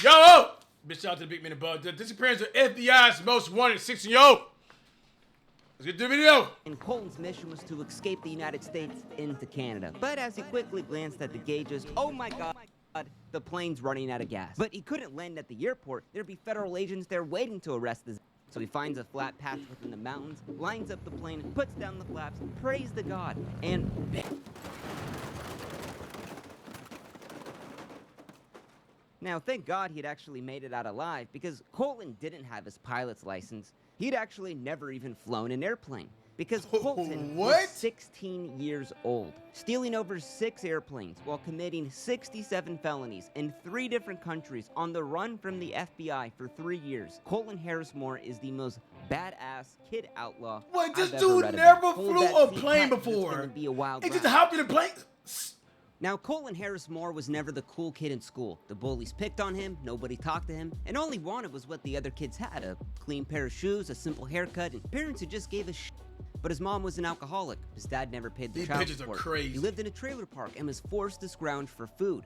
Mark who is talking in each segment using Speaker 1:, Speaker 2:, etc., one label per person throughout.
Speaker 1: Yo! Bitch, shout out to the big man above. The disappearance of FBI's most wanted 16-year-old. Let's get to the video.
Speaker 2: And Colton's mission was to escape the United States into Canada. But as he quickly glanced at the gauges, oh my god, the plane's running out of gas. But he couldn't land at the airport. There'd be federal agents there waiting to arrest the So he finds a flat patch within the mountains, lines up the plane, puts down the flaps, prays to God, and Now, thank God he'd actually made it out alive, because Colton didn't have his pilot's license. He'd actually never even flown an airplane, because Colton was 16 years old, stealing over 6 airplanes while committing 67 felonies in 3 different countries on the run from the FBI for 3 years. Colton Harris Moore is the most badass kid outlaw
Speaker 1: Wait, this
Speaker 2: I've
Speaker 1: dude
Speaker 2: ever read
Speaker 1: never
Speaker 2: about.
Speaker 1: flew a plane before.
Speaker 2: Be a wild
Speaker 1: he
Speaker 2: ride.
Speaker 1: just hopped in a plane.
Speaker 2: Now, Colton Harris Moore was never the cool kid in school. The bullies picked on him, nobody talked to him, and all he wanted was what the other kids had, a clean pair of shoes, a simple haircut, and parents who just gave a shit. But his mom was an alcoholic. His dad never paid the child support.
Speaker 1: Are crazy.
Speaker 2: He lived in a trailer park and was forced to scrounge for food.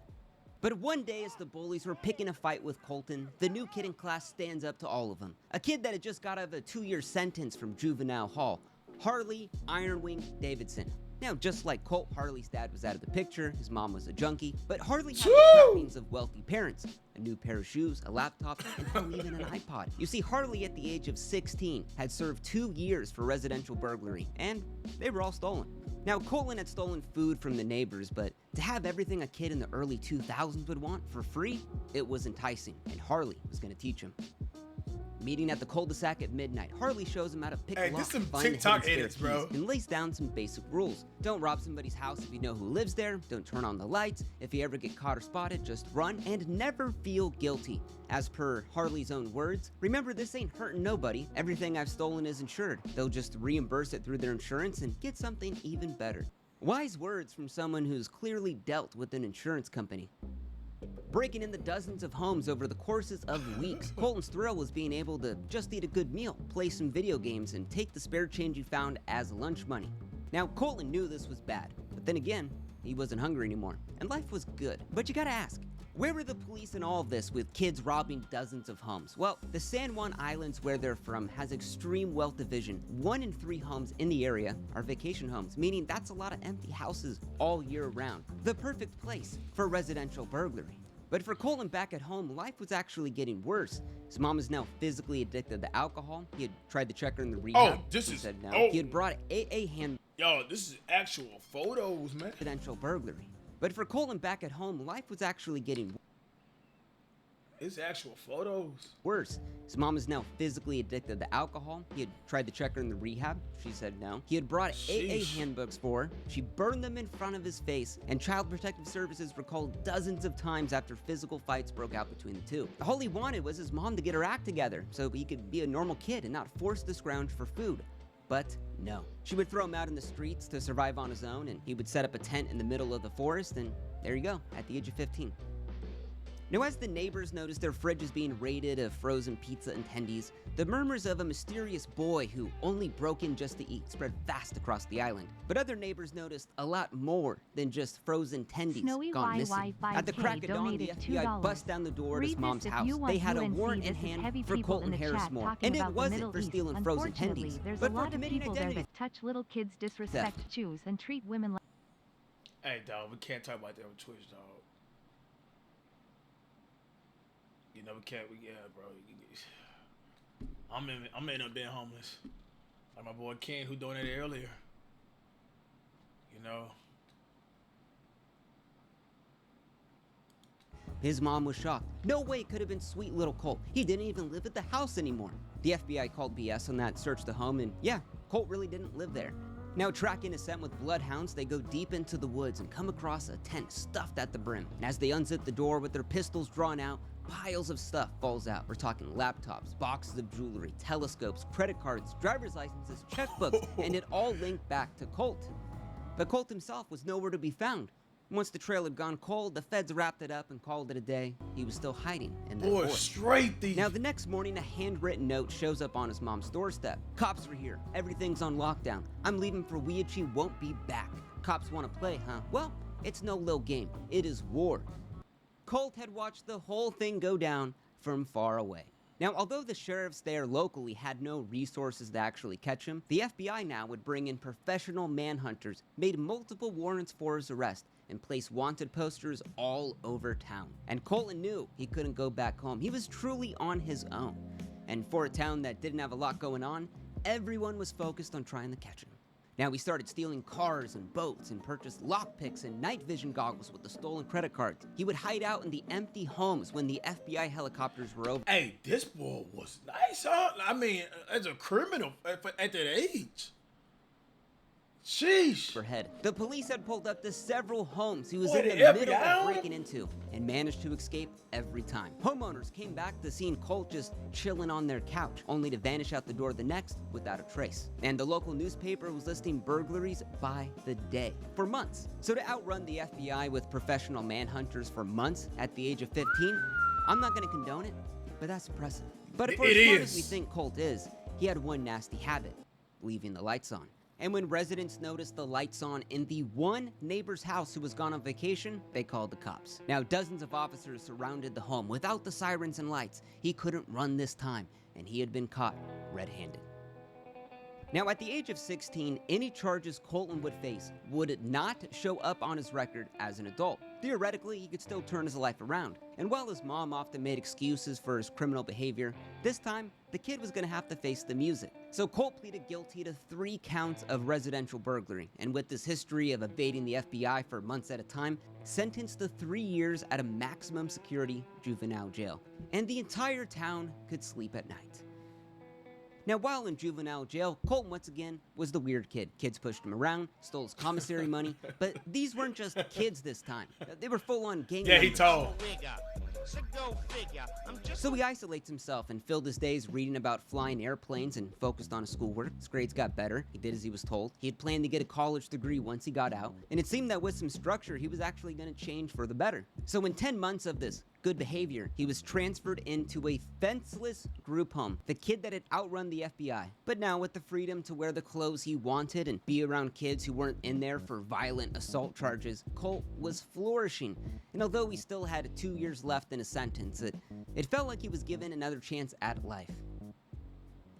Speaker 2: But one day, as the bullies were picking a fight with Colton, the new kid in class stands up to all of them. A kid that had just got out of a 2-year sentence from juvenile hall, Harley Ironwing Davidson. Now, just like Colt, Harley's dad was out of the picture, his mom was a junkie, but Harley had the trappings of wealthy parents. A new pair of shoes, a laptop, and hell, even an iPod. You see, Harley at the age of 16 had served 2 years for residential burglary, and they were all stolen. Now, Colton had stolen food from the neighbors, but to have everything a kid in the early 2000s would want for free, it was enticing, and Harley was going to teach him. Meeting at the cul-de-sac at midnight, Harley shows him how to pick a lock, find
Speaker 1: TikTok
Speaker 2: hidden
Speaker 1: edits,
Speaker 2: spare
Speaker 1: bro.
Speaker 2: keys, and lays down some basic rules. Don't rob somebody's house if you know who lives there, don't turn on the lights, if you ever get caught or spotted, just run, and never feel guilty. As per Harley's own words, remember, this ain't hurting nobody, everything I've stolen is insured. They'll just reimburse it through their insurance and get something even better. Wise words from someone who's clearly dealt with an insurance company. Breaking into dozens of homes over the courses of weeks, Colton's thrill was being able to just eat a good meal, play some video games, and take the spare change he found as lunch money. Now, Colton knew this was bad, but then again, he wasn't hungry anymore, and life was good. But you gotta ask, where were the police in all of this with kids robbing dozens of homes? Well, the San Juan Islands, where they're from, has extreme wealth division. 1 in 3 homes in the area are vacation homes, meaning that's a lot of empty houses all year round. The perfect place for residential burglary. But for Colton back at home, life was actually getting worse. His mom is now physically addicted to alcohol. He had tried to check her in the rehab. She said no. He had brought AA hand.
Speaker 1: Yo, this is actual photos, man.
Speaker 2: Residential burglary. But for Colton back at home, life was actually getting
Speaker 1: It's actual photos.
Speaker 2: worse. His mom is now physically addicted to alcohol. He had tried to check her in the rehab. She said no. He had brought AA handbooks for her. She burned them in front of his face, and Child Protective Services were called dozens of times after physical fights broke out between the two. All he wanted was his mom to get her act together so he could be a normal kid and not forced to scrounge for food. But no. She would throw him out in the streets to survive on his own, and he would set up a tent in the middle of the forest, and there you go, at the age of 15. Now, as the neighbors noticed their fridges being raided of frozen pizza and tendies, the murmurs of a mysterious boy who only broke in just to eat spread fast across the island. But other neighbors noticed a lot more than just frozen tendies gone missing. At the crack of dawn, the FBI bust down the door at his mom's house. They had a warrant in hand for Colton Harris Moore, and it wasn't for stealing frozen tendies, but for committing identity.
Speaker 3: Touch little kids, disrespect, choose, and treat women like.
Speaker 1: Hey, dog, we can't talk about that on Twitch, dog. You know, we can't. Yeah, bro. I'm end up being homeless, like my boy Ken, who donated earlier. You know.
Speaker 2: His mom was shocked. No way it could have been sweet little Colt. He didn't even live at the house anymore. The FBI called BS on that, searched the home, and yeah, Colt really didn't live there. Now, tracking a scent with bloodhounds, they go deep into the woods and come across a tent stuffed at the brim. And as they unzip the door with their pistols drawn out, piles of stuff falls out. We're talking laptops, boxes of jewelry, telescopes, credit cards, driver's licenses, checkbooks, and it all linked back to Colt. But Colt himself was nowhere to be found. Once the trail had gone cold, the feds wrapped it up and called it a day. He was still hiding in the forest.
Speaker 1: Straight thief.
Speaker 2: Now, the next morning, a handwritten note shows up on his mom's doorstep. Cops are here. Everything's on lockdown. I'm leaving for Weeachee, won't be back. Cops want to play, huh? Well, it's no little game. It is war. Colt had watched the whole thing go down from far away. Now, although the sheriffs there locally had no resources to actually catch him, the FBI now would bring in professional manhunters, made multiple warrants for his arrest, and placed wanted posters all over town. And Colton knew he couldn't go back home. He was truly on his own. And for a town that didn't have a lot going on, everyone was focused on trying to catch him. Now he started stealing cars and boats and purchased lockpicks and night vision goggles with the stolen credit cards. He would hide out in the empty homes when the FBI helicopters were over.
Speaker 1: Hey, this boy was nice, huh? I mean, as a criminal at that age. Sheesh.
Speaker 2: Overhead. The police had pulled up to several homes he was
Speaker 1: Boy,
Speaker 2: in the
Speaker 1: the
Speaker 2: middle
Speaker 1: FBI?
Speaker 2: of breaking into and managed to escape every time. Homeowners came back to seeing Colt just chilling on their couch, only to vanish out the door the next without a trace. And the local newspaper was listing burglaries by the day for months. So to outrun the FBI with professional manhunters for months at the age of 15, I'm not going to condone it, but that's impressive. But for as smart as we think Colt is, he had one nasty habit: leaving the lights on. And when residents noticed the lights on in the one neighbor's house who was gone on vacation, they called the cops. Now, dozens of officers surrounded the home. Without the sirens and lights, he couldn't run this time, and he had been caught red-handed. Now, at the age of 16, any charges Colton would face would not show up on his record as an adult. Theoretically, he could still turn his life around. And while his mom often made excuses for his criminal behavior, this time, the kid was going to have to face the music. So Colt pleaded guilty to 3 counts of residential burglary, and with this history of evading the FBI for months at a time, sentenced to 3 years at a maximum security juvenile jail. And the entire town could sleep at night. Now, while in juvenile jail, Colton once again was the weird kid. Kids pushed him around, stole his commissary money, but these weren't just kids this time. They were full-on gang members.
Speaker 1: Yeah, he told.
Speaker 2: So he isolates himself and filled his days reading about flying airplanes and focused on his schoolwork. His grades got better. He did as he was told. He had planned to get a college degree once he got out, and it seemed that with some structure, he was actually going to change for the better. So in 10 months of this good behavior, he was transferred into a fenceless group home, the kid that had outrun the FBI. But now with the freedom to wear the clothes he wanted and be around kids who weren't in there for violent assault charges, Colt was flourishing. And although he still had 2 years left in his sentence, it felt like he was given another chance at life.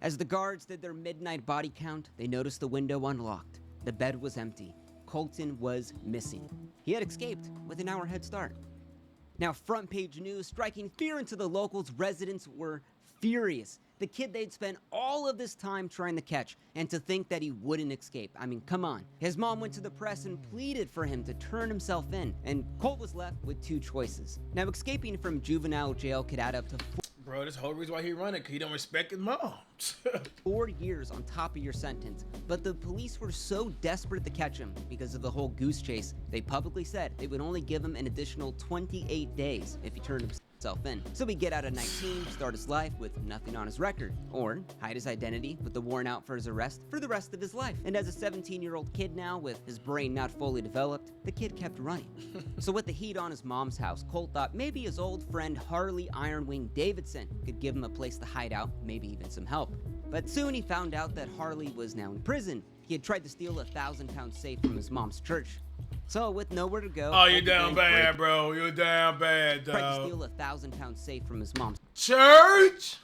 Speaker 2: As the guards did their midnight body count, they noticed the window unlocked. The bed was empty. Colton was missing. He had escaped with an hour head start. Now, front page news striking fear into the locals. Residents were furious. The kid they'd spent all of this time trying to catch, and to think that he wouldn't escape. I mean, come on. His mom went to the press and pleaded for him to turn himself in, and Colt was left with 2 choices. Now, escaping from juvenile jail could add up to
Speaker 1: Bro, this whole reason why he running, because he don't respect his mom.
Speaker 2: 4 years on top of your sentence. But the police were so desperate to catch him because of the whole goose chase, they publicly said they would only give him an additional 28 days if he turned himself in. So he'd get out at 19, start his life with nothing on his record, or hide his identity with the warrant out for his arrest for the rest of his life. And as a 17-year-old kid now, with his brain not fully developed, the kid kept running. So with the heat on his mom's house, Colt thought maybe his old friend Harley Ironwing Davidson could give him a place to hide out, maybe even some help. But soon he found out that Harley was now in prison. He had tried to steal a 1,000-pound safe from his mom's church. So with nowhere to go...
Speaker 1: Oh, you're down bad, bro. You're down bad, dog.
Speaker 2: Tried to steal a 1,000-pound safe from his mom's
Speaker 1: church.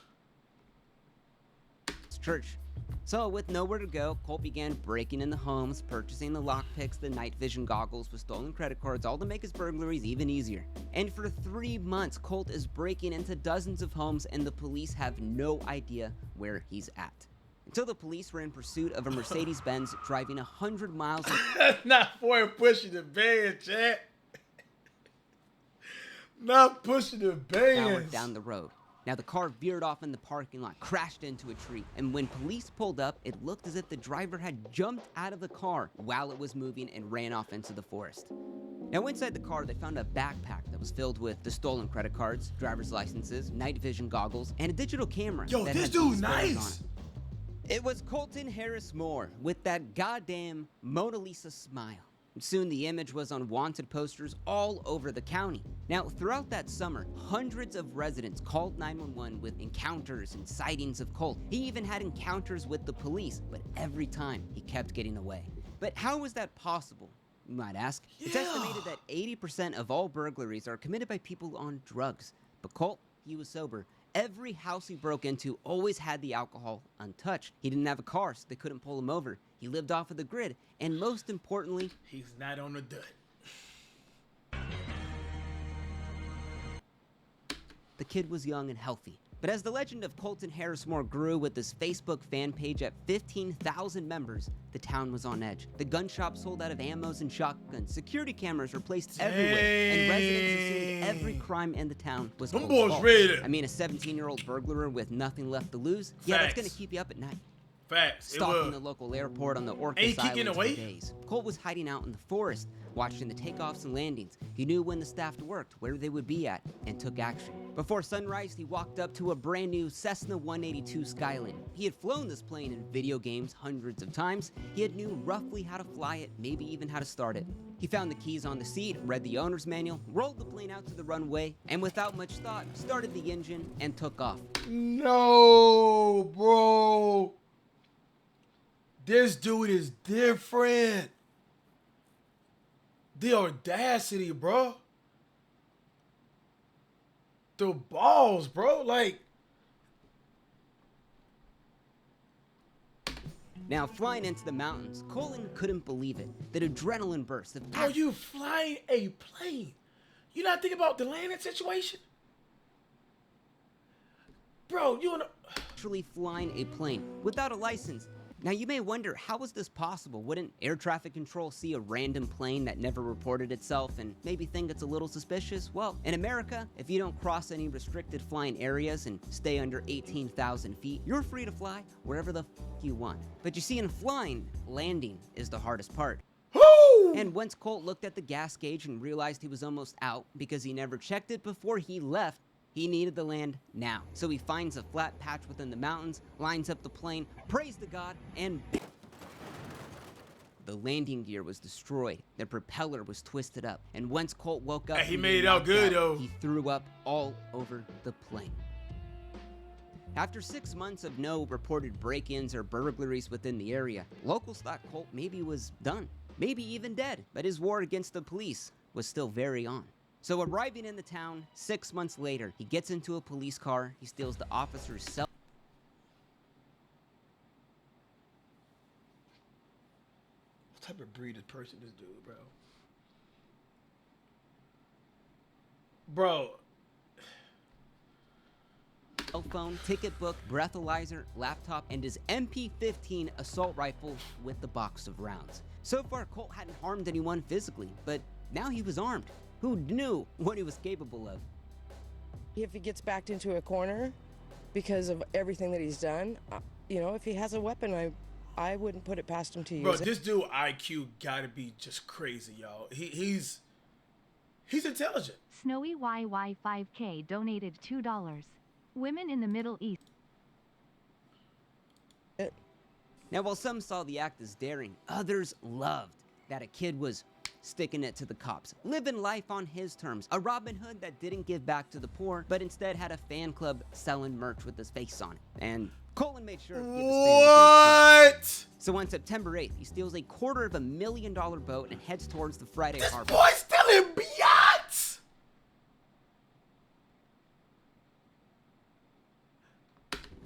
Speaker 2: So with nowhere to go, Colt began breaking into homes, purchasing the lockpicks, the night vision goggles with stolen credit cards, all to make his burglaries even easier. And for 3 months, Colt is breaking into dozens of homes, and the police have no idea where he's at. Until the police were in pursuit of a Mercedes-Benz driving 100 miles...
Speaker 1: That's not for him pushing the band, chat. Not pushing the band.
Speaker 2: Down the road. Now, the car veered off in the parking lot, crashed into a tree, and when police pulled up, it looked as if the driver had jumped out of the car while it was moving and ran off into the forest. Now, inside the car, they found a backpack that was filled with the stolen credit cards, driver's licenses, night vision goggles, and a digital camera.
Speaker 1: Yo,
Speaker 2: that
Speaker 1: this
Speaker 2: had
Speaker 1: dude
Speaker 2: these photos
Speaker 1: nice.
Speaker 2: on it. It was Colton Harris Moore with that goddamn Mona Lisa smile. Soon the image was on wanted posters all over the county. Now, throughout that summer, hundreds of residents called 911 with encounters and sightings of Colt. He even had encounters with the police, but every time he kept getting away. But how was that possible? you might ask. It's
Speaker 1: Yeah.
Speaker 2: estimated that 80% of all burglaries are committed by people on drugs. But Colt, he was sober. Every house he broke into always had the alcohol untouched. He didn't have a car, so they couldn't pull him over. He lived off of the grid. And most importantly,
Speaker 1: he's not on the dud.
Speaker 2: the kid was young and healthy. But as the legend of Colton Harrismore grew with his Facebook fan page at 15,000 members, the town was on edge. The gun shop sold out of ammos and shotguns. Security cameras were placed everywhere, and residents assumed every crime in the town was
Speaker 1: Them
Speaker 2: Colt's
Speaker 1: boys
Speaker 2: fault.
Speaker 1: ready.
Speaker 2: I mean, a 17-year-old burglar with nothing left to lose? Yeah, that's
Speaker 1: Facts.
Speaker 2: gonna keep you up at night.
Speaker 1: Facts. It
Speaker 2: Stalking
Speaker 1: will.
Speaker 2: the local airport on the Orcas
Speaker 1: Ain't kicking
Speaker 2: Islands
Speaker 1: away?
Speaker 2: for days. Colt was hiding out in the forest, watching the takeoffs and landings. He knew when the staff worked, where they would be at, and took action. Before sunrise, he walked up to a brand new Cessna 182 Skyline. He had flown this plane in video games hundreds of times. He had knew roughly how to fly it, maybe even how to start it. He found the keys on the seat, read the owner's manual, rolled the plane out to the runway, and without much thought, started the engine and took off.
Speaker 1: No, bro. This dude is different. The audacity, bro. The balls, bro. Like,
Speaker 2: Now, flying into the mountains, Colin couldn't believe it. That adrenaline burst of
Speaker 1: bro, you flying a plane. You not thinking about the landing situation? Bro, you in a...
Speaker 2: actually flying a plane without a license. Now you may wonder, how was this possible? Wouldn't air traffic control see a random plane that never reported itself and maybe think it's a little suspicious? Well, in America, if you don't cross any restricted flying areas and stay under 18,000 feet, you're free to fly wherever the you want. But you see, in flying, landing is the hardest part.
Speaker 1: Woo!
Speaker 2: And once Colt looked at the gas gauge and realized he was almost out because he never checked it before he left, he needed the land now. So he finds a flat patch within the mountains, lines up the plane, prays to God, and the landing gear was destroyed. The propeller was twisted up. And once Colt woke up,
Speaker 1: Hey, he
Speaker 2: from
Speaker 1: made
Speaker 2: being
Speaker 1: it out
Speaker 2: knocked
Speaker 1: good, though.
Speaker 2: He threw up all over the plane. After 6 months of no reported break-ins or burglaries within the area, locals thought Colt maybe was done, maybe even dead, but his war against the police was still very on. So arriving in the town 6 months later, he gets into a police car, he steals the officer's cell.
Speaker 1: What type of breed of person this dude, bro? Bro.
Speaker 2: Cell phone, ticket book, breathalyzer, laptop, and his MP-15 assault rifle with the box of rounds. So far, Colt hadn't harmed anyone physically, but now he was armed. Who knew what he was capable of?
Speaker 4: If he gets backed into a corner because of everything that he's done, you know, if he has a weapon, I wouldn't put it past him to use
Speaker 1: Bro,
Speaker 4: it.
Speaker 1: this dude IQ gotta be just crazy, y'all. He's intelligent.
Speaker 3: Snowy YY 5K donated $2. Women in the Middle East.
Speaker 2: Now, while some saw the act as daring, others loved that a kid was sticking it to the cops, living life on his terms, a Robin Hood that didn't give back to the poor, but instead had a fan club selling merch with his face on it. And Colin made sure to give his fans a great treat.
Speaker 1: What?
Speaker 2: So on September 8th, he steals a $250,000 boat and heads towards the Friday
Speaker 1: This
Speaker 2: harbor.
Speaker 1: boy's still in yachts.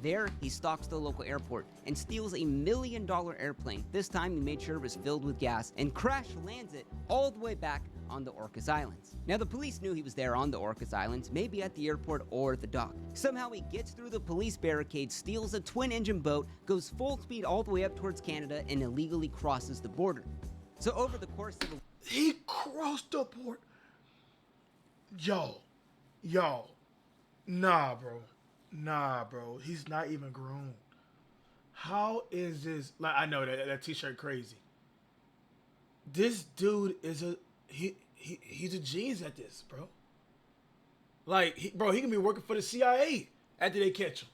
Speaker 2: There, he stalks the local airport and steals $1 million airplane. This time, he made sure it was filled with gas and crash lands it all the way back on the Orcas Islands. Now, the police knew he was there on the Orcas Islands, maybe at the airport or the dock. Somehow, he gets through the police barricade, steals a twin-engine boat, goes full speed all the way up towards Canada, and illegally crosses the border. So over the course of
Speaker 1: He crossed the port. Yo. Nah, bro. He's not even grown. How is this? Like, I know that t-shirt crazy. This dude is he's a genius at this, bro. Like, he can be working for the CIA after they catch him.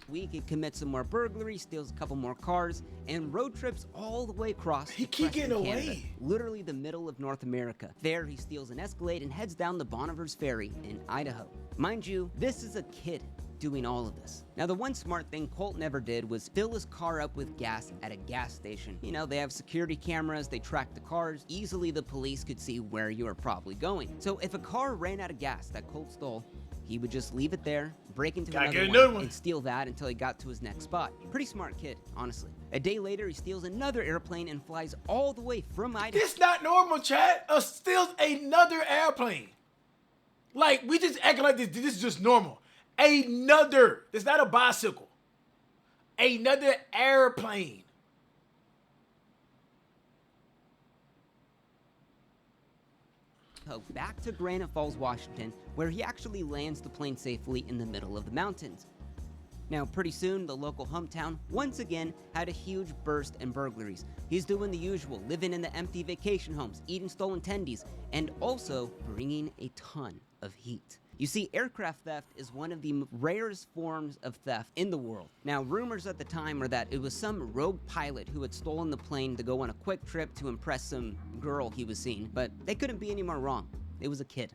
Speaker 2: week, he commits some more burglaries, steals a couple more cars, and road trips all the way across
Speaker 1: He
Speaker 2: to
Speaker 1: keep
Speaker 2: Preston,
Speaker 1: getting
Speaker 2: Canada,
Speaker 1: away.
Speaker 2: literally the middle of North America. There, he steals an Escalade and heads down the Bonnevers Ferry in Idaho. Mind you, this is a kid. doing all of this. Now, the one smart thing Colt never did was fill his car up with gas at a gas station. You know, they have security cameras, they track the cars, easily the police could see where you are probably going. So if a car ran out of gas that Colt stole, he would just leave it there, break into another one, and steal that until he got to his next spot. Pretty smart kid, honestly. A day later, he steals another airplane and flies all the way from Idaho.
Speaker 1: This not normal, Chad. Steals another airplane. Like, we just acting like this is just normal. Another. It's not a bicycle. Another airplane.
Speaker 2: Back to Granite Falls, Washington, where he actually lands the plane safely in the middle of the mountains. Now, pretty soon, the local hometown once again had a huge burst in burglaries. He's doing the usual, living in the empty vacation homes, eating stolen tendies, and also bringing a ton of heat. You see, aircraft theft is one of the rarest forms of theft in the world. Now, rumors at the time were that it was some rogue pilot who had stolen the plane to go on a quick trip to impress some girl he was seeing, but they couldn't be any more wrong. It was a kid.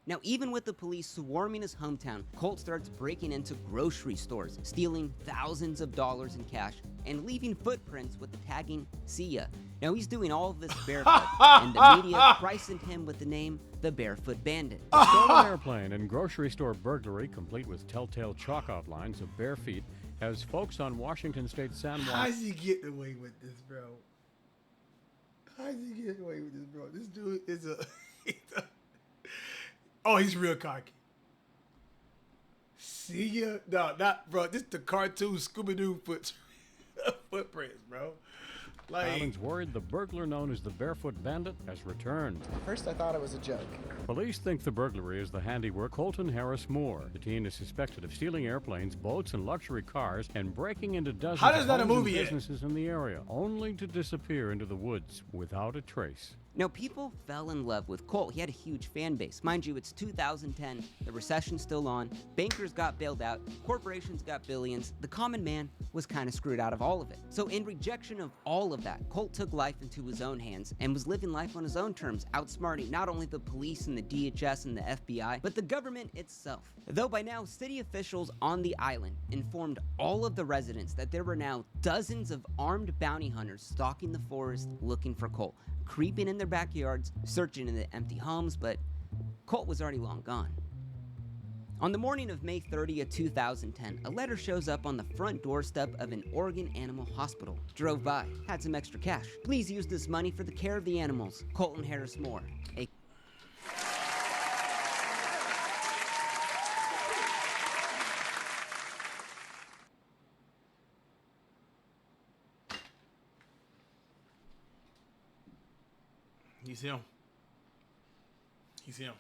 Speaker 2: Now, even with the police swarming his hometown, Colt starts breaking into grocery stores, stealing thousands of dollars in cash, and leaving footprints with the tagging, "See ya." Now, he's doing all of this barefoot, and the media christened him with the name the Barefoot Bandit.
Speaker 5: A stolen airplane and grocery store burglary, complete with telltale chalk outlines of bare feet, has folks on Washington State San Juan.
Speaker 1: How's he getting away with this, bro? How's he getting away with this, bro? This dude is oh, he's real cocky. See ya? No, not, bro. This the cartoon Scooby-Doo footprints, bro. Like,
Speaker 5: Island's worried the burglar known as the Barefoot Bandit has returned.
Speaker 6: At first I thought it was a joke.
Speaker 5: Police think the burglary is the handiwork Colton Harris Moore. The teen is suspected of stealing airplanes, boats, and luxury cars and breaking into dozens
Speaker 1: How does
Speaker 5: of
Speaker 1: that a
Speaker 5: homes and
Speaker 1: movie yet?
Speaker 5: businesses in the area, only to disappear into the woods without a trace.
Speaker 2: Now, people fell in love with Colt. He had a huge fan base. Mind you, it's 2010, the recession's still on, bankers got bailed out, corporations got billions, the common man was kind of screwed out of all of it. So in rejection of all of that, Colt took life into his own hands and was living life on his own terms, outsmarting not only the police and the DHS and the FBI, but the government itself. Though by now, city officials on the island informed all of the residents that there were now dozens of armed bounty hunters stalking the forest looking for Colt, creeping in their backyards, searching in the empty homes, but Colt was already long gone. On the morning of May 30th, 2010, a letter shows up on the front doorstep of an Oregon animal hospital. Drove by, had some extra cash. Please use this money for the care of the animals. Colton Harris Moore.
Speaker 1: He's him. He's him.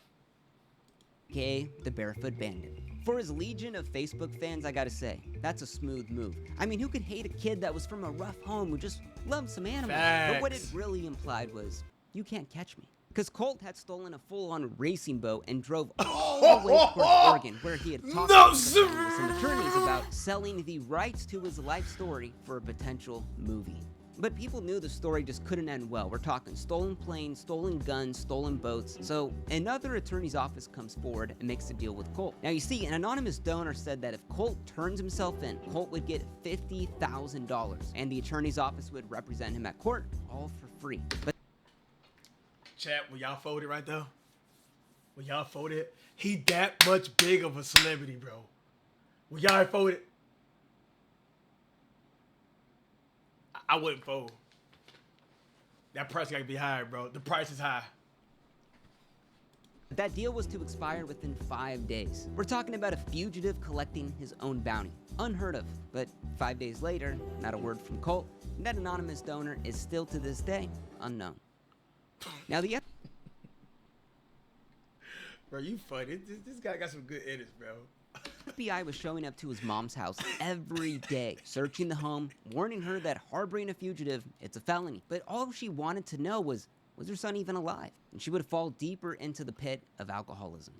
Speaker 2: AKA the Barefoot Bandit. For his legion of Facebook fans, I gotta say, that's a smooth move. I mean, who could hate a kid that was from a rough home who just loved some animals?
Speaker 1: Facts.
Speaker 2: But what it really implied was, you can't catch me. Because Colt had stolen a full-on racing boat and drove all the way towards Oregon, where he had talked to some attorneys about selling the rights to his life story for a potential movie. But people knew the story just couldn't end well. We're talking stolen planes, stolen guns, stolen boats. So another attorney's office comes forward and makes a deal with Colt. Now you see, an anonymous donor said that if Colt turns himself in, Colt would get $50,000 and the attorney's office would represent him at court, all for free. But
Speaker 1: Chat, when y'all folded right there? When y'all folded? He that much big of a celebrity, bro. When y'all folded? I wouldn't fold. That price gotta be higher, bro. The price is high.
Speaker 2: that deal was to expire within 5 days. We're talking about a fugitive collecting his own bounty. Unheard of, but 5 days later, not a word from Colt, and that anonymous donor is still to this day unknown. Now the
Speaker 1: Bro, you funny. This guy got some good edits, bro.
Speaker 2: FBI was showing up to his mom's house every day, searching the home, warning her that harboring a fugitive, it's a felony. But all she wanted to know was her son even alive? And she would fall deeper into the pit of alcoholism.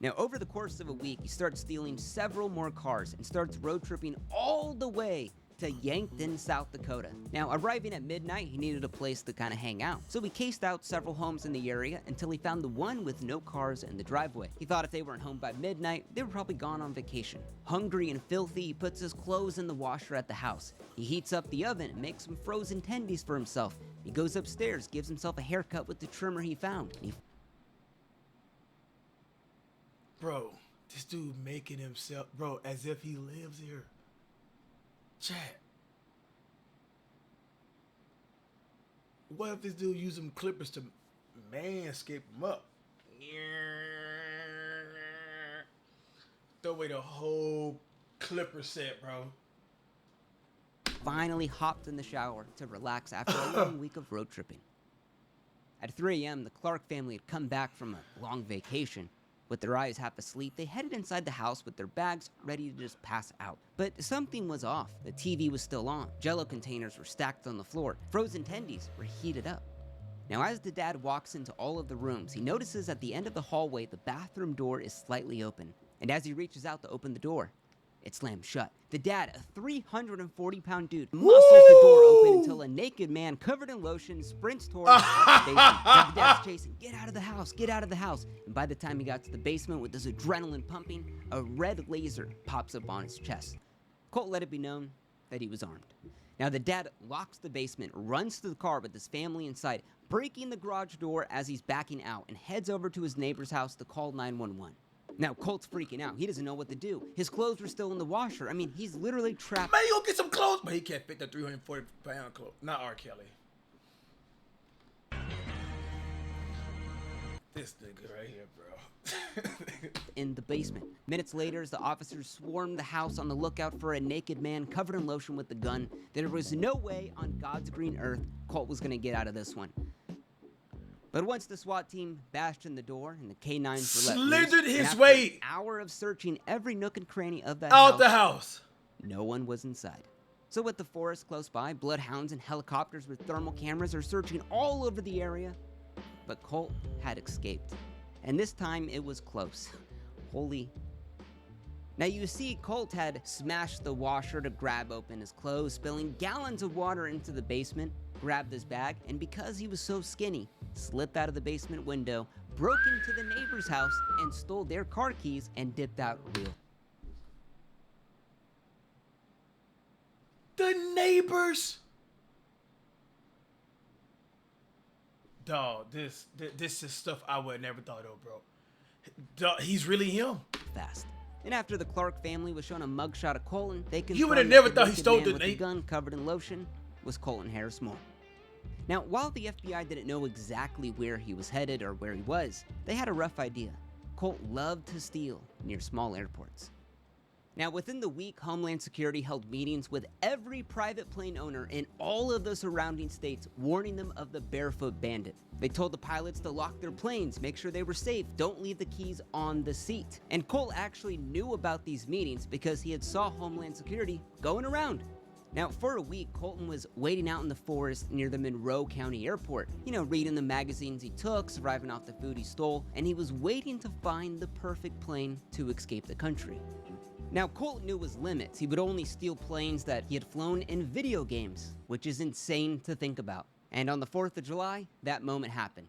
Speaker 2: Now, over the course of a week, he starts stealing several more cars and starts road tripping all the way to Yankton, South Dakota. Now, arriving at midnight, he needed a place to kind of hang out. So he cased out several homes in the area until he found the one with no cars in the driveway. He thought if they weren't home by midnight, they were probably gone on vacation. Hungry and filthy, he puts his clothes in the washer at the house. He heats up the oven and makes some frozen tendies for himself. He goes upstairs, gives himself a haircut with the trimmer he found.
Speaker 1: Bro, this dude making himself, bro, as if he lives here. Chat. What if this dude used them clippers to manscape him up? Throw away the whole clipper set, bro.
Speaker 2: Finally hopped in the shower to relax after a long week of road tripping. At 3 a.m., the Clark family had come back from a long vacation. With their eyes half asleep, they headed inside the house with their bags ready to just pass out. But something was off. The TV was still on. Jell-O containers were stacked on the floor. Frozen tendies were heated up. Now, as the dad walks into all of the rooms, he notices at the end of the hallway the bathroom door is slightly open. And as he reaches out to open the door, it slams shut. The dad, a 340-pound dude, muscles the door open until a naked man covered in lotion sprints towards the basement. So the dad's chasing, "Get out of the house, get out of the house." And by the time he got to the basement with his adrenaline pumping, a red laser pops up on his chest. Colt let it be known that he was armed. Now the dad locks the basement, runs to the car with his family inside, breaking the garage door as he's backing out, and heads over to his neighbor's house to call 911. Now, Colt's freaking out. He doesn't know what to do. His clothes were still in the washer. I mean, he's literally trapped.
Speaker 1: Man, you go get some clothes. But he can't fit that 340-pound clothes. Not R. Kelly. This nigga right here, bro.
Speaker 2: In the basement. Minutes later, as the officers swarmed the house on the lookout for a naked man covered in lotion with a gun, there was no way on God's green earth Colt was going to get out of this one. But once the SWAT team bashed in the door and the K-9s were let
Speaker 1: slithered
Speaker 2: loose,
Speaker 1: his
Speaker 2: after
Speaker 1: way
Speaker 2: an hour of searching every nook and cranny of that
Speaker 1: out
Speaker 2: house,
Speaker 1: the house.
Speaker 2: no one was inside. So with the forest close by, bloodhounds and helicopters with thermal cameras are searching all over the area. But Colt had escaped. And this time it was close. Holy. Now you see, Colt had smashed the washer to grab open his clothes, spilling gallons of water into the basement, grabbed his bag, and because he was so skinny, slipped out of the basement window, broke into the neighbor's house, and stole their car keys and dipped out real.
Speaker 1: The neighbors. Dog, this is stuff I would have never thought of, bro. Dog, he's really him.
Speaker 2: Fast. And after the Clark family was shown a mugshot of Colton, they confirmed
Speaker 1: You would have
Speaker 2: that
Speaker 1: never
Speaker 2: the
Speaker 1: thought he
Speaker 2: naked
Speaker 1: stole
Speaker 2: man
Speaker 1: the
Speaker 2: with the gun covered in lotion was Colton Harris Moore. Now, while the FBI didn't know exactly where he was headed or where he was, they had a rough idea. Colt loved to steal near small airports. Now, within the week, Homeland Security held meetings with every private plane owner in all of the surrounding states, warning them of the Barefoot Bandit. They told the pilots to lock their planes, make sure they were safe, don't leave the keys on the seat. And Colt actually knew about these meetings because he had saw Homeland Security going around. Now, for a week, Colton was waiting out in the forest near the Monroe County Airport, reading the magazines he took, surviving off the food he stole, and he was waiting to find the perfect plane to escape the country. Now, Colt knew his limits. He would only steal planes that he had flown in video games, which is insane to think about. And on the 4th of July, that moment happened.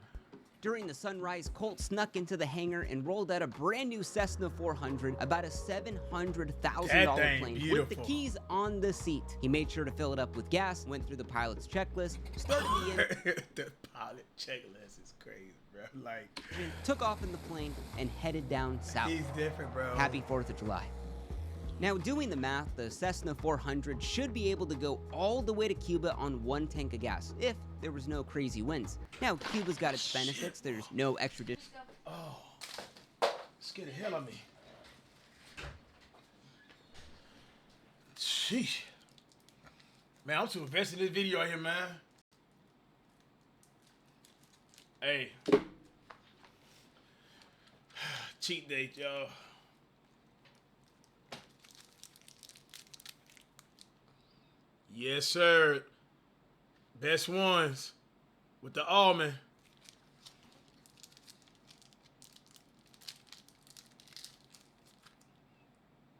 Speaker 2: During the sunrise, Colt snuck into the hangar and rolled out a brand new Cessna 400, about a $700,000 plane, with the keys on the seat. He made sure to fill it up with gas, went through the pilot's checklist, started the
Speaker 1: The pilot checklist is crazy, bro. Like,
Speaker 2: took off in the plane, and headed down south.
Speaker 1: he's different, bro.
Speaker 2: Happy 4th of July. Now, doing the math, the Cessna 400 should be able to go all the way to Cuba on one tank of gas, if there was no crazy winds. Now, Cuba's got its benefits. There's no extradition.
Speaker 1: Oh, scared the hell out of me. Sheesh. Man, I'm too invested in this video right here, man. Hey. Cheat date, y'all. Yes, sir. Best ones with the almond.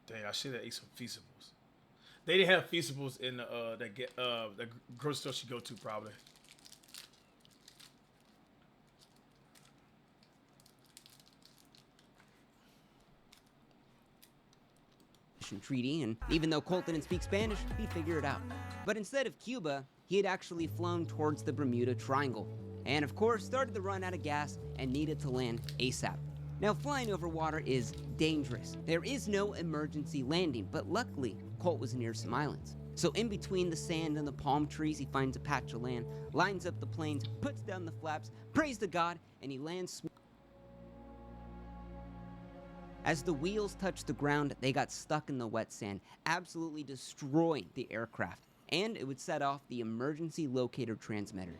Speaker 1: Dang, I should have ate some feastables. They didn't have Feastables in the grocery store she go to probably.
Speaker 2: Treaty, and even though Colt didn't speak Spanish, he figured it out. But instead of Cuba, he had actually flown towards the Bermuda Triangle, and of course started to run out of gas and needed to land ASAP. Now, flying over water is dangerous. There is no emergency landing, but luckily, Colt was near some islands. So in between the sand and the palm trees, he finds a patch of land, lines up the planes, puts down the flaps, prays to God, and he lands. As the wheels touched the ground, they got stuck in the wet sand, absolutely destroying the aircraft, and it would set off the emergency locator transmitter.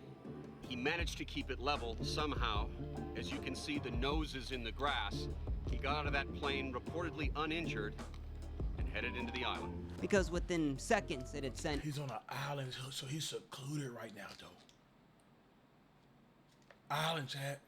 Speaker 6: He managed to keep it level somehow. As you can see, the nose is in the grass. He got out of that plane reportedly uninjured and headed into the island.
Speaker 2: Because within seconds, it had sent...
Speaker 1: He's on an island, so he's secluded right now, though. Island chat.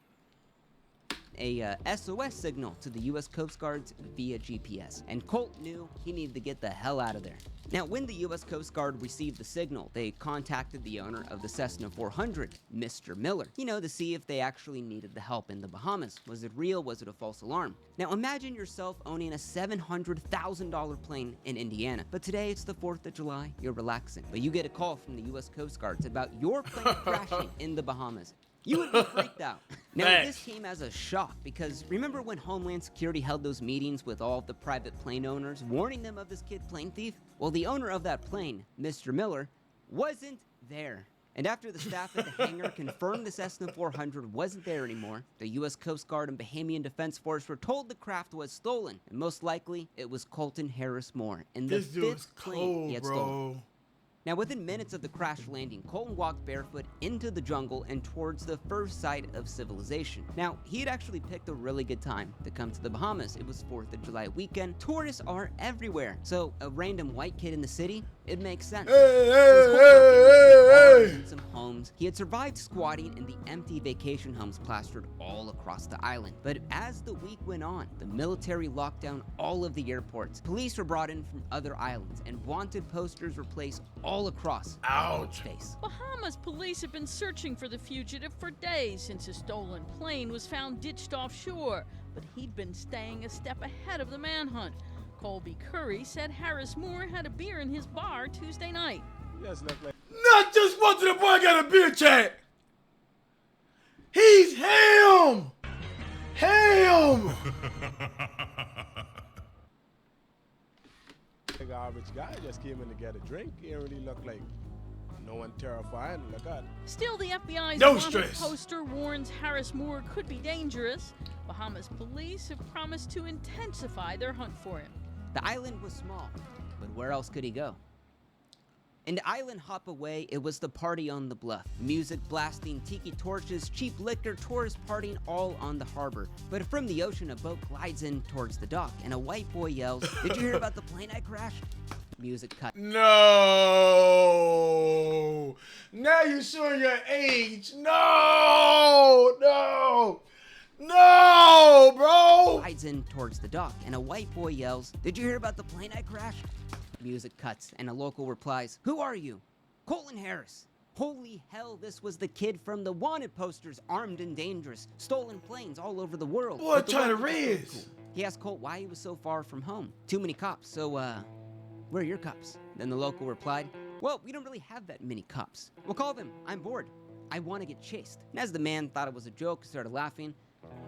Speaker 2: A SOS signal to the U.S. Coast Guards via GPS, and Colt knew he needed to get the hell out of there. Now, when the U.S. Coast Guard received the signal, they contacted the owner of the Cessna 400, Mr. Miller, to see if they actually needed the help in the Bahamas. Was it real? Was it a false alarm? Now, imagine yourself owning a $700,000 plane in Indiana, but today it's the 4th of July, you're relaxing, but you get a call from the U.S. Coast Guard about your plane crashing in the Bahamas. You would be freaked out. Now, this came as a shock because remember when Homeland Security held those meetings with all of the private plane owners, warning them of this kid plane thief? Well, the owner of that plane, Mr. Miller, wasn't there. And after the staff at the hangar confirmed the Cessna 400 wasn't there anymore, the U.S. Coast Guard and Bahamian Defense Force were told the craft was stolen, and most likely it was Colton Harris Moore in the 5th plane he had stolen. Now, within minutes of the crash landing, Colton walked barefoot into the jungle and towards the first site of civilization. Now, he had actually picked a really good time to come to the Bahamas. It was 4th of July weekend. Tourists are everywhere. So, a random white kid in the city, it makes sense. Some homes. He had survived squatting in the empty vacation homes plastered all across the island. But as the week went on, the military locked down all of the airports. Police were brought in from other islands, and wanted posters were placed all across Colton's face.
Speaker 7: Bahamas police have been searching for the fugitive for days since his stolen plane was found ditched offshore, but he'd been staying a step ahead of the manhunt. Colby Curry said Harris Moore had a beer in his bar Tuesday night.
Speaker 1: Not just once the boy got a beer, chat. He's ham.
Speaker 8: The garbage guy just came in to get a drink. He didn't really look like no one terrifying. Look at.
Speaker 7: Still, the FBI's
Speaker 1: No
Speaker 7: wanted
Speaker 1: stress.
Speaker 7: poster warns Harris Moore could be dangerous. Bahamas police have promised to intensify their hunt for him.
Speaker 2: The island was small, but where else could he go? An island hop away, it was the party on the bluff. Music blasting, tiki torches, cheap liquor, tourists partying all on the harbor. But from the ocean, a boat glides in towards the dock, and a white boy yells, "Did you hear about the plane I crashed?" Music cut.
Speaker 1: No. Now you're showing your age. No, bro.
Speaker 2: Glides in towards the dock, and a white boy yells, "Did you hear about the plane I crashed?" Music cuts, and a local replies, "Who are you?" "Colton Harris." Holy hell, this was the kid from the wanted posters, armed and dangerous, stolen planes all over the world.
Speaker 1: Boy,
Speaker 2: But the
Speaker 1: trying to
Speaker 2: local was so
Speaker 1: raise.
Speaker 2: cool. He asked Colt why he was so far from home. Too many cops, so where are your cops? Then the local replied, "Well, we don't really have that many cops." "Well, call them. I'm bored. I want to get chased." And as the man thought it was a joke, he started laughing.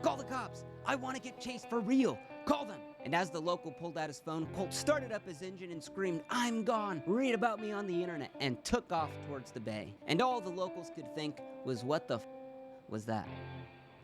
Speaker 2: "Call the cops. I want to get chased for real. Call them." And as the local pulled out his phone, Colt started up his engine and screamed, "I'm gone. Read about me on the internet," and took off towards the bay. And all the locals could think was, what the was that?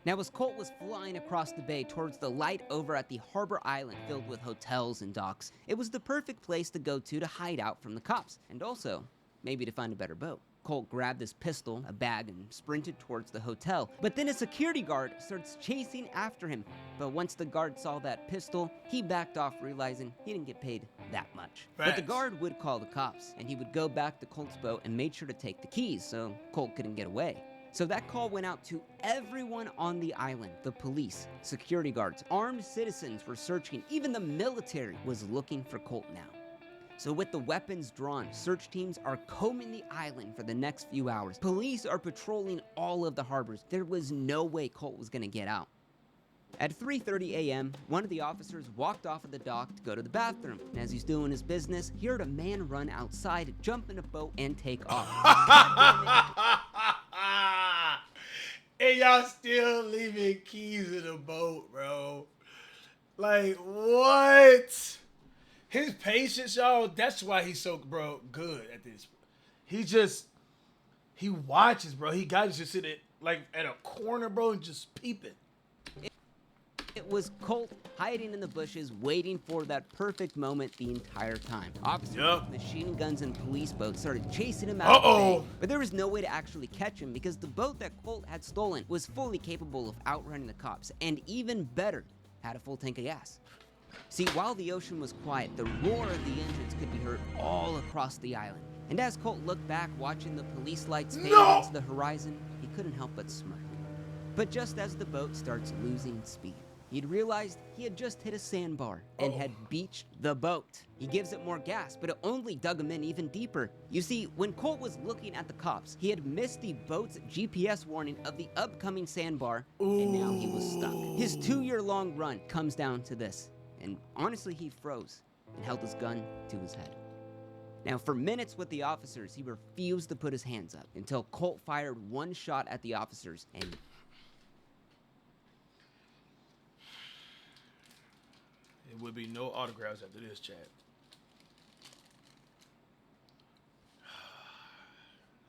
Speaker 2: Now, as Colt was flying across the bay towards the light over at the harbor island filled with hotels and docks, it was the perfect place to go to hide out from the cops, and also maybe to find a better boat. Colt grabbed his pistol, a bag, and sprinted towards the hotel. But then a security guard starts chasing after him. But once the guard saw that pistol, he backed off, realizing he didn't get paid that much. But the guard would call the cops, and he would go back to Colt's boat and made sure to take the keys so Colt couldn't get away. So that call went out to everyone on the island. The police, security guards, armed citizens were searching. Even the military was looking for Colt now. So with the weapons drawn, search teams are combing the island for the next few hours. Police are patrolling all of the harbors. There was no way Colt was gonna get out. At 3:30 a.m., one of the officers walked off of the dock to go to the bathroom. And as he's doing his business, he heard a man run outside, jump in a boat, and take off.
Speaker 1: And y'all still leaving keys in the boat, bro. Like, what? His patience, y'all, that's why he's so, bro, good at this. He watches, bro. He got to just sit like at a corner, bro, and just peeping.
Speaker 2: It was Colt hiding in the bushes, waiting for that perfect moment the entire time. Officers with machine guns and police boats started chasing him out of the bay, but there was no way to actually catch him because the boat that Colt had stolen was fully capable of outrunning the cops, and even better, had a full tank of gas. See, while the ocean was quiet, the roar of the engines could be heard all across the island. And as Colt looked back, watching the police lights fade into the horizon, he couldn't help but smirk. But just as the boat starts losing speed, he'd realized he had just hit a sandbar and had beached the boat. He gives it more gas, but it only dug him in even deeper. You see, when Colt was looking at the cops, he had missed the boat's GPS warning of the upcoming sandbar, and now he was stuck. His 2-year-long run comes down to this, and honestly, he froze and held his gun to his head. Now, for minutes with the officers, he refused to put his hands up until Colt fired one shot at the officers, and
Speaker 1: there would be no autographs after this, chat.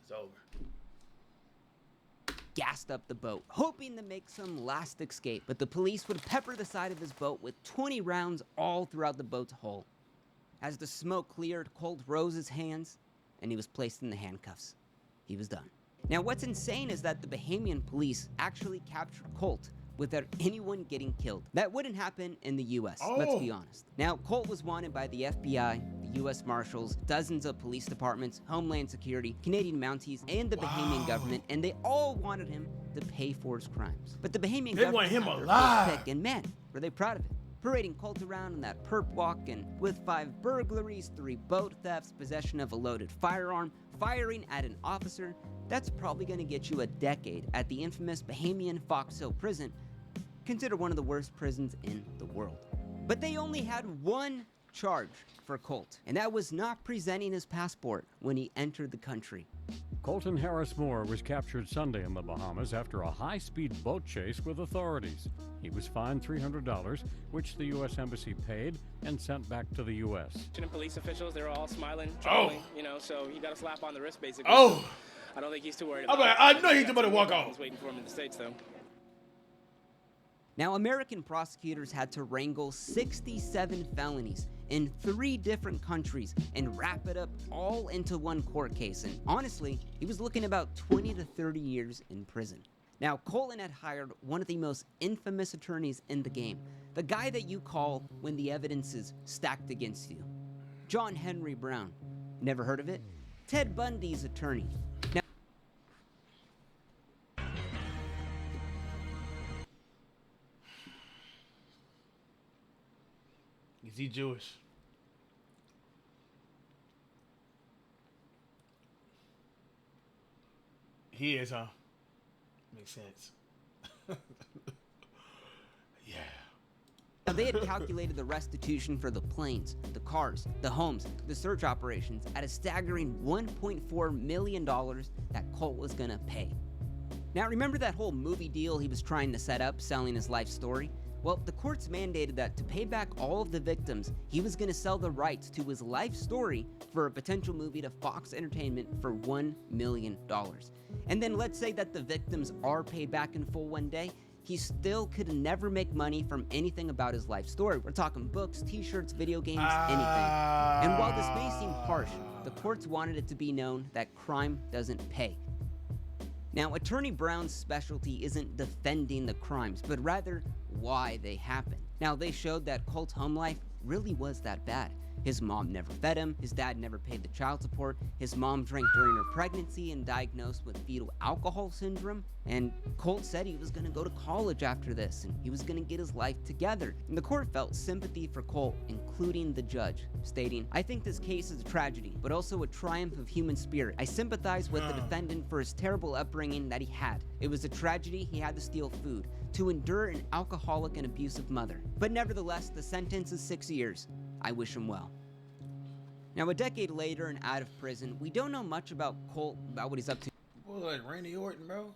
Speaker 1: It's over.
Speaker 2: gassed up the boat, hoping to make some last escape, but the police would pepper the side of his boat with 20 rounds all throughout the boat's hull. As the smoke cleared, Colt rose his hands, and he was placed in the handcuffs. He was done. Now, what's insane is that the Bahamian police actually captured Colt without anyone getting killed. That wouldn't happen in the US, let's be honest. Now, Colt was wanted by the FBI, the US Marshals, dozens of police departments, Homeland Security, Canadian Mounties, and the Bahamian government, and they all wanted him to pay for his crimes. But the Bahamian government
Speaker 1: want him
Speaker 2: had their
Speaker 1: alive.
Speaker 2: first pick, and man, were they proud of it. Parading Colt around in that perp walk, and with 5 burglaries, 3 boat thefts, possession of a loaded firearm, firing at an officer, that's probably going to get you a decade at the infamous Bahamian Fox Hill prison, considered one of the worst prisons in the world. But they only had one charge for Colt, and that was not presenting his passport when he entered the country.
Speaker 5: Colton Harris Moore was captured Sunday in the Bahamas after a high-speed boat chase with authorities. He was fined $300, which the U.S. Embassy paid and sent back to the U.S.
Speaker 9: Police officials, they were all smiling, chuckling, so he got a slap on the wrist, basically. I don't think he's too worried about it.
Speaker 1: I know he's about to walk off.
Speaker 9: He's waiting for him in the States, though.
Speaker 2: Now, American prosecutors had to wrangle 67 felonies in 3 different countries and wrap it up all into one court case. And honestly, he was looking about 20 to 30 years in prison. Now, Colton had hired one of the most infamous attorneys in the game, the guy that you call when the evidence is stacked against you. John Henry Brown. Never heard of it? Ted Bundy's attorney. Now,
Speaker 1: is he Jewish? He is, huh? Makes sense. Yeah.
Speaker 2: Now, they had calculated the restitution for the planes, the cars, the homes, the search operations at a staggering $1.4 million that Colt was gonna pay. Now, remember that whole movie deal he was trying to set up, selling his life story? Well, the courts mandated that to pay back all of the victims, he was gonna sell the rights to his life story for a potential movie to Fox Entertainment for $1 million. And then let's say that the victims are paid back in full one day, he still could never make money from anything about his life story. We're talking books, t-shirts, video games, anything. And while this may seem harsh, the courts wanted it to be known that crime doesn't pay. Now, Attorney Brown's specialty isn't defending the crimes, but rather why they happened. Now, they showed that Colt's home life really was that bad. His mom never fed him, his dad never paid the child support, his mom drank during her pregnancy and diagnosed with fetal alcohol syndrome, and Colt said he was going to go to college after this and he was going to get his life together. And the court felt sympathy for Colt, including the judge, stating, "I think this case is a tragedy, but also a triumph of human spirit. I sympathize with the defendant for his terrible upbringing that he had. It was a tragedy he had to steal food, to endure an alcoholic and abusive mother. But nevertheless, the sentence is 6 years. I wish him well." Now, a decade later and out of prison, we don't know much about Colt, about what he's up to.
Speaker 1: Boy, like Randy Orton, bro.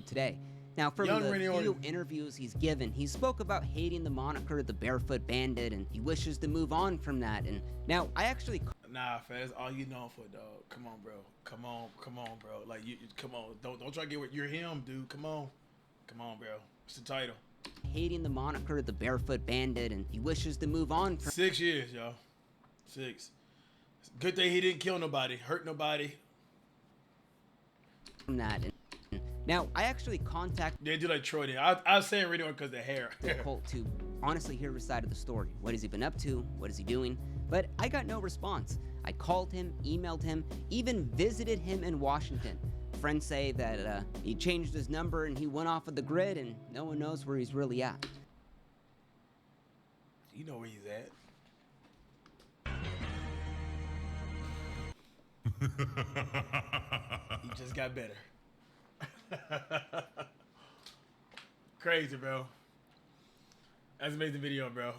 Speaker 2: Today. Now, from
Speaker 1: Young
Speaker 2: the
Speaker 1: Randy
Speaker 2: few
Speaker 1: Orton.
Speaker 2: interviews he's given, he spoke about hating the moniker the Barefoot Bandit, and he wishes to move on from that. And now, I actually...
Speaker 1: Nah, fam, that's all you known for, dog. Come on, bro. Come on, bro. Like, come on. Don't try to get what you're him, dude. Come on, bro. What's the title?
Speaker 2: Hating the moniker the Barefoot Bandit, and he wishes to move on from
Speaker 1: 6 years, y'all. 6. Good thing he didn't kill nobody, hurt nobody.
Speaker 2: that. And now, I actually contacted...
Speaker 1: They do like Troy did. I was saying Randy Orton because of the hair.
Speaker 2: Colt to honestly hear his side of the story. What has he been up to? What is he doing? But I got no response. I called him, emailed him, even visited him in Washington. Friends say that he changed his number and he went off of the grid and no one knows where he's really at.
Speaker 1: You know where he's at. He just got better. Crazy, bro. That's an amazing video, bro.